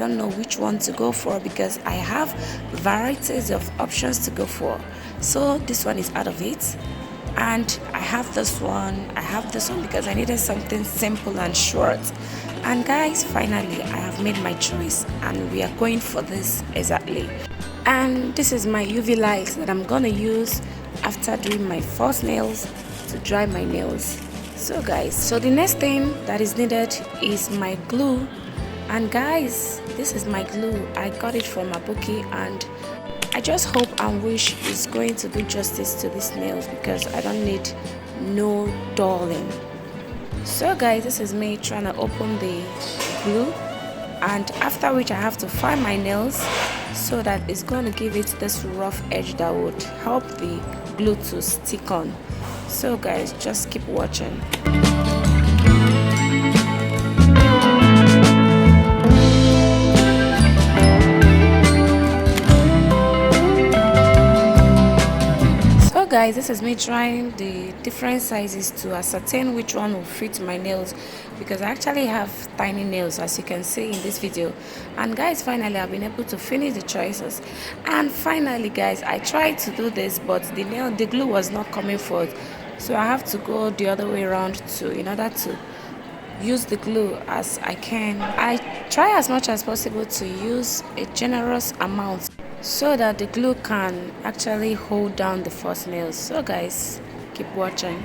don't know which one to go for because I have varieties of options to go for. So this one is out of it, and I have this one. I have this one because I needed something simple and short. And guys, finally I have made my choice and we are going for this exactly. And this is my UV light that I'm gonna use after doing my first nails to dry my nails. So guys, so the next thing that is needed is my glue. And guys, this is my glue. I got it from Aboki, and I just hope and wish it's going to do justice to these nails because I don't need no dulling. So guys, this is me trying to open the glue, and after which I have to file my nails so that it's going to give it this rough edge that would help the glue to stick on. So guys, just keep watching. Guys, this is me trying the different sizes to ascertain which one will fit my nails because I actually have tiny nails, as you can see in this video. And guys, finally I've been able to finish the choices. And finally guys, I tried to do this, but the glue was not coming forth, so I have to go the other way around in order to use the glue as I can. I try as much as possible to use a generous amount so that the glue can actually hold down the first nails. So guys, keep watching.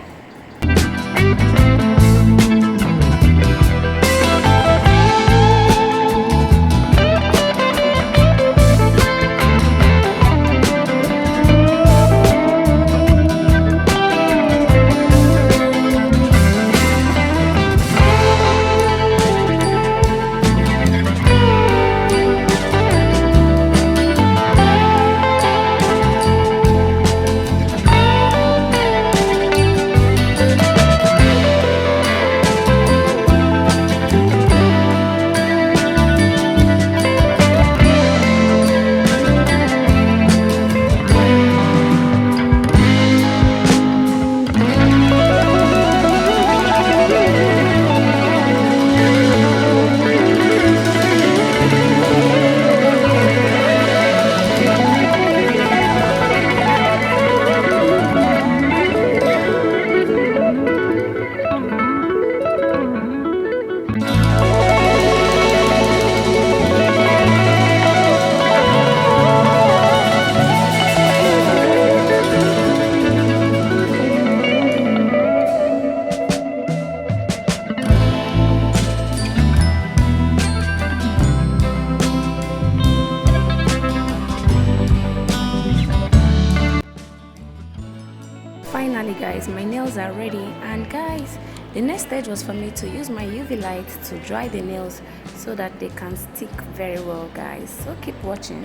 Finally guys, my nails are ready, and guys, the next stage was for me to use my UV light to dry the nails so that they can stick very well guys. So keep watching.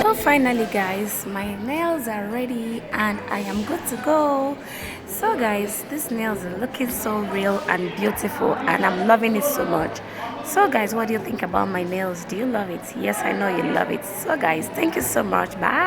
So finally guys, my nails are ready and I am good to go. So guys, these nails are looking so real and beautiful and I'm loving it so much. So guys, what do you think about my nails? Do you love it? Yes, I know you love it. So guys, thank you so much. Bye.